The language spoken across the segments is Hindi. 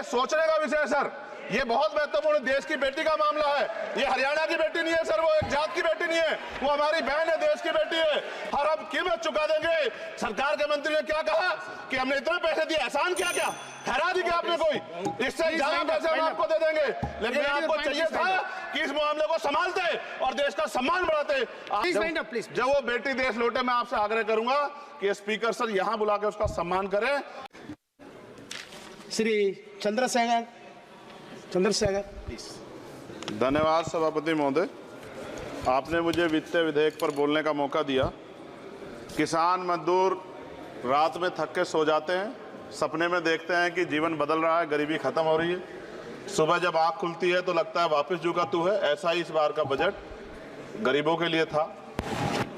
सोचने का विषय है सर। ये बहुत महत्वपूर्ण देश की बेटी का मामला है। ये हरियाणा की बेटी नहीं है सर, वो एक जात की बेटी नहीं है, वो हमारी बहन है, देश की बेटी है। और हम कीमत चुका देंगे। सरकार के मंत्री ने क्या कहा कि हमने इतने पैसे दिए, एहसान क्या क्या ठहरा दी क्या आपने कोई? इससे ज्यादा पैसे हम आपको दे देंगे। लेकिन आपको चाहिए था कि इस मामले को संभालते और देश का सम्मान बढ़ाते। जब वो बेटी देश लौटे, मैं आपसे आग्रह करूंगा कि स्पीकर सर यहां बुला के उसका सम्मान करें। श्री चंद्रशेखर प्लीज। धन्यवाद सभापति महोदय, आपने मुझे वित्तीय विधेयक पर बोलने का मौका दिया। किसान मजदूर रात में थक के सो जाते हैं, सपने में देखते हैं कि जीवन बदल रहा है, गरीबी खत्म हो रही है। सुबह जब आँख खुलती है तो लगता है वापस जो का तू है। ऐसा ही इस बार का बजट गरीबों के लिए था।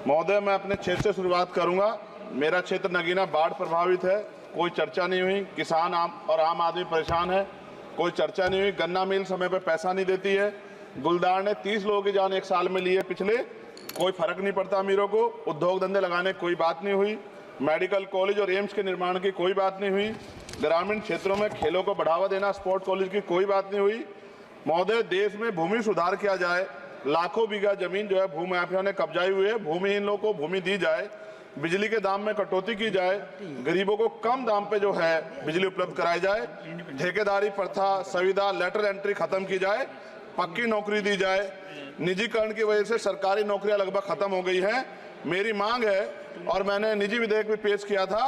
महोदय, मैं अपने क्षेत्र से शुरुआत करूंगा। मेरा क्षेत्र नगीना बाढ़ प्रभावित है, कोई चर्चा नहीं हुई। किसान आम आदमी परेशान है, कोई चर्चा नहीं हुई। गन्ना मिल समय पे पैसा नहीं देती है। गुलदार ने 30 लोगों की जान एक साल में ली है पिछले, कोई फर्क नहीं पड़ता अमीरों को। उद्योग धंधे लगाने कोई बात नहीं हुई। मेडिकल कॉलेज और एम्स के निर्माण की कोई बात नहीं हुई। ग्रामीण क्षेत्रों में खेलों को बढ़ावा देना, स्पोर्ट कॉलेज की कोई बात नहीं हुई। महोदय, देश में भूमि सुधार किया जाए, लाखों बीघा जमीन जो है भूमाफिया ने कब्जाई हुई है, भूमिहीन लोगों को भूमि दी जाए, बिजली के दाम में कटौती की जाए, गरीबों को कम दाम पे जो है बिजली उपलब्ध कराई जाए, ठेकेदारी प्रथा, संविदा, लेटर एंट्री खत्म की जाए, पक्की नौकरी दी जाए। निजीकरण की वजह से सरकारी नौकरियां लगभग खत्म हो गई हैं। मेरी मांग है, और मैंने निजी विधेयक भी पेश किया था,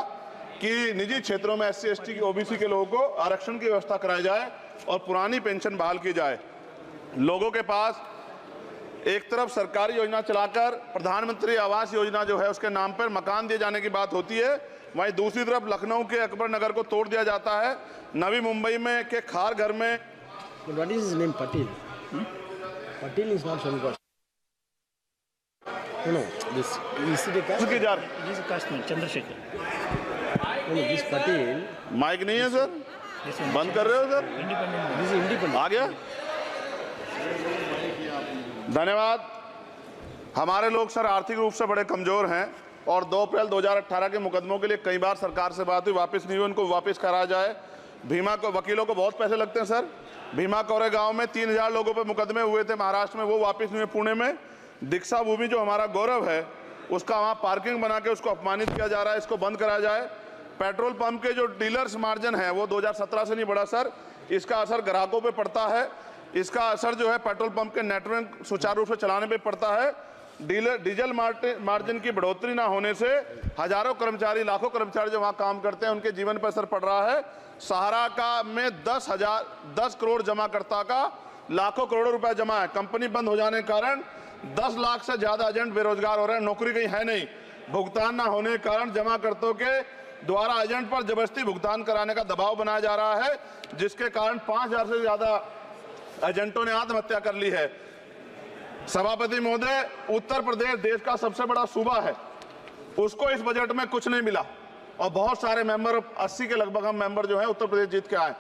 कि निजी क्षेत्रों में SC ST की OBC के लोगों को आरक्षण की व्यवस्था कराई जाए और पुरानी पेंशन बहाल की जाए। लोगों के पास एक तरफ सरकारी योजना चलाकर प्रधानमंत्री आवास योजना जो है उसके नाम पर मकान दिए जाने की बात होती है, वहीं दूसरी तरफ लखनऊ के अकबर नगर को तोड़ दिया जाता है। नवी मुंबई में के खार घर में What is his name? Patil. Patil is not from God. No, this is the caste. उसकी जा This is Kashmir, Chandrasekhar. No, this Patil. Mike नहीं है सर, बंद कर रहे हो sir? Independent. This is independent. आ गया। धन्यवाद। हमारे लोग सर आर्थिक रूप से बड़े कमजोर हैं और 2 अप्रैल 2018 के मुकदमों के लिए कई बार सरकार से बात हुई, वापस नहीं हुई। उनको वापस कराया जाए। भीमा को वकीलों को बहुत पैसे लगते हैं सर। भीमा कोरे गांव में 3000 लोगों पे मुकदमे हुए थे महाराष्ट्र में, वो वापस नहीं हुए। पुणे में दीक्षा भूमि जो हमारा गौरव है, उसका वहाँ पार्किंग बना के उसको अपमानित किया जा रहा है, इसको बंद कराया जाए। पेट्रोल पंप के जो डीलर्स मार्जिन है वो 2017 से नहीं बढ़ा सर, इसका असर ग्राहकों पे पड़ता है। इसका असर जो है पेट्रोल पंप के नेटवर्क सुचारू रूप से चलाने पे पड़ता है। डीजल मार्जिन की बढ़ोतरी ना होने से हजारों कर्मचारी, लाखों कर्मचारी जो वहाँ काम करते हैं, उनके जीवन पर असर पड़ रहा है। सहारा का में 10 करोड़ जमाकर्ता का लाखों करोड़ों रुपए जमा है। कंपनी बंद हो जाने के कारण 10 लाख से ज्यादा एजेंट बेरोजगार हो रहे हैं, नौकरी कहीं है नहीं। भुगतान ना होने के कारण जमाकर्ताओं के द्वारा एजेंट पर जबरदस्ती भुगतान कराने का दबाव बनाया जा रहा है, जिसके कारण 5000 से ज्यादा एजेंटों ने आत्महत्या कर ली है। सभापति महोदय, उत्तर प्रदेश देश का सबसे बड़ा सूबा है, उसको इस बजट में कुछ नहीं मिला और बहुत सारे मेंबर, 80 के लगभग हम मेंबर जो है उत्तर प्रदेश जीत के आए,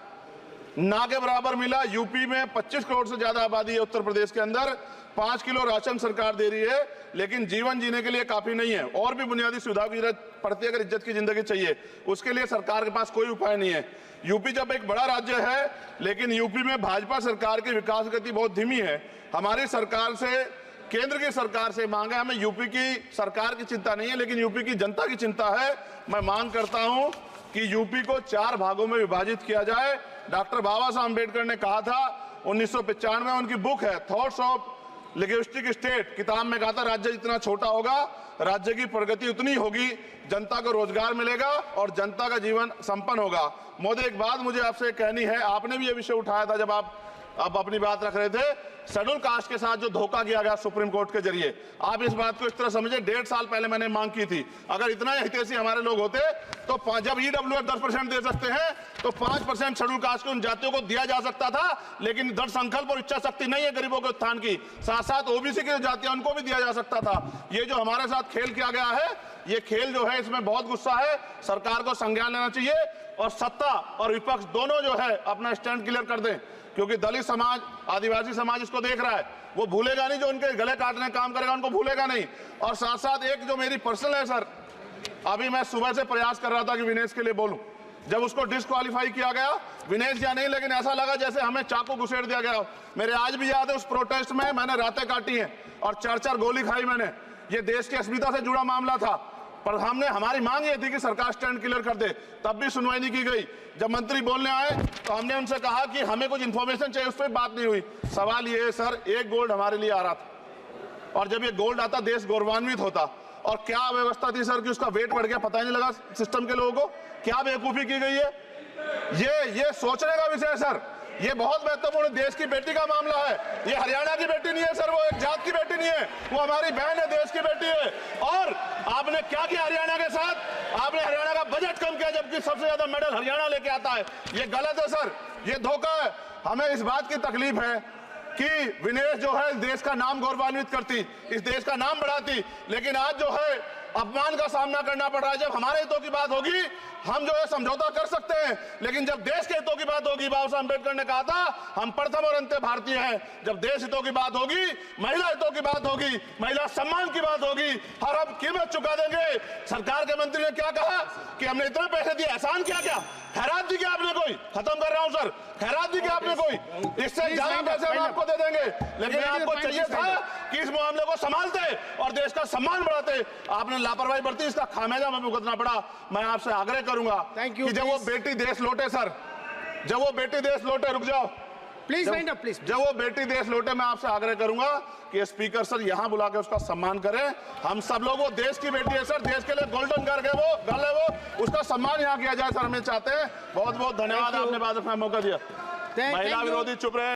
ना के बराबर मिला। यूपी में 25 करोड़ से ज्यादा आबादी है उत्तर प्रदेश के अंदर, 5 किलो राशन सरकार दे रही है, लेकिन जीवन जीने के लिए काफी नहीं है। और भी बुनियादी सुविधाओं की जरूरत पड़ती है। अगर इज्जत की जिंदगी चाहिए, उसके लिए सरकार के पास कोई उपाय नहीं है। यूपी जब एक बड़ा राज्य है, लेकिन यूपी में भाजपा सरकार की विकास गति बहुत धीमी है। हमारी सरकार से, केंद्र की सरकार से मांग है, हमें यूपी की सरकार की चिंता नहीं है, लेकिन यूपी की जनता की चिंता है। मैं मांग करता हूं कि यूपी को 4 भागों में विभाजित किया जाए। डॉक्टर बाबा साहब अम्बेडकर ने कहा था 1995 में, उनकी बुक है थॉट्स ऑफ लिंग्विस्टिक स्टेट, किताब में कहा था राज्य जितना छोटा होगा, राज्य की प्रगति उतनी होगी, जनता को रोजगार मिलेगा और जनता का जीवन संपन्न होगा। मोदी, एक बात मुझे आपसे कहनी है, आपने भी ये विषय उठाया था जब आप अपनी बात रख रहे थे, शेड्यूल कास्ट के साथ जो धोखा किया गया सुप्रीम कोर्ट के जरिए, आप इस बात को इस तरह समझे, 1.5 साल पहले मैंने मांग की थी, अगर इतना हितैषी हमारे लोग होते तो जब EWF 10% दे सकते हैं तो 5% शेड्यूल कास्ट के उन जातियों को दिया जा सकता था, लेकिन दृढ़ संकल्प और इच्छा शक्ति नहीं है गरीबों के उत्थान की। साथ साथ OBC की जातियां, उनको भी दिया जा सकता था। ये जो हमारे साथ खेल किया गया है, ये खेल जो है, इसमें बहुत गुस्सा है, सरकार को संज्ञान लेना चाहिए और सत्ता और विपक्ष दोनों जो है अपना स्टैंड क्लियर कर दें, क्योंकि दलित समाज, आदिवासी समाज इसको देख रहा है, वो भूलेगा नहीं, जो उनके गले काटने का काम करेगा उनको भूलेगा नहीं। और साथ साथ एक जो मेरी पर्सनल है सर, अभी मैं सुबह से प्रयास कर रहा था कि विनेश के लिए बोलूं, जब उसको डिस्क्वालीफाई किया गया, विनेश या नहीं, लेकिन ऐसा लगा जैसे हमें चाकू घुसेड़ दिया गया। मेरे आज भी याद है उस प्रोटेस्ट में मैंने रातें काटी हैं और 4-4 गोली खाई मैंने। ये देश की अस्मिता से जुड़ा मामला था, पर हमारी मांग ये थी कि सरकार स्टैंड क्लियर कर दे, तब भी सुनवाई नहीं की गई। जब मंत्री बोलने आए तो हमने उनसे कहा कि हमें कुछ इंफॉर्मेशन चाहिए, उस पर बात नहीं हुई। सवाल ये है सर, एक गोल्ड हमारे लिए आ रहा था, और जब ये गोल्ड आता देश गौरवान्वित होता। और क्या व्यवस्था थी सर कि उसका वेट बढ़ गया, पता ही नहीं लगा सिस्टम के लोगों को। क्या बेवकूफी की गई है, ये सोचने का विषय है सर। ये बहुत महत्वपूर्ण, देश की बेटी का मामला है। ये हरियाणा की बेटी नहीं है सर, वो एक जात की बेटी नहीं है, वो हमारी बहन है, देश की बेटी है। और आपने क्या किया हरियाणा के साथ? आपने हरियाणा का बजट कम किया, जबकि सबसे ज्यादा मेडल हरियाणा लेके आता है। ये गलत है सर, ये धोखा है। हमें इस बात की तकलीफ है कि विनेश जो है देश का नाम गौरवान्वित करती, इस देश का नाम बढ़ाती, लेकिन आज जो है अपमान का सामना करना पड़ रहा है। जब हमारे हितों की बात होगी हम जो है समझौता कर सकते हैं, लेकिन जब देश के हितों की बात होगी, बाबा साहब अम्बेडकर ने कहा था हम प्रथम और अंत्य भारतीय हैं। जब देश हितों की बात होगी, महिला हितों की बात होगी, महिला सम्मान की बात होगी, हर हम कीमत चुका देंगे। सरकार के मंत्री ने क्या कहा कि हमने इतने पैसे दिए, एहसान किया क्या? खैरात दी क्या आपने कोई? खत्म कर रहा हूं सर, खैरात दी क्या आपने कोई? इससे ज्यादा पैसे हम आपको दे देंगे, लेकिन आपको चाहिए था कि इस मामले को संभालते और देश का सम्मान बढ़ाते। आपने लापरवाही बरती, इसका खामियाजा हमें भुगतना पड़ा। मैं आपसे आग्रह करूंगा कि जब वो बेटी देश लौटे सर, जब वो बेटी देश लौटे, रुक जाओ प्लीज वाइंड अप प्लीज। जब वो बेटी देश लौटे, मैं आपसे आग्रह करूंगा कि स्पीकर सर यहां बुला के उसका सम्मान करें। हम सब लोग, वो देश की बेटी है सर, देश के लिए गोल्डन गर्ल है वो, उसका सम्मान यहां किया जाए सर, हमें चाहते हैं। बहुत बहुत धन्यवाद, आपने बात रखने का मौका दिया। महिला विरोधी चुप रहे।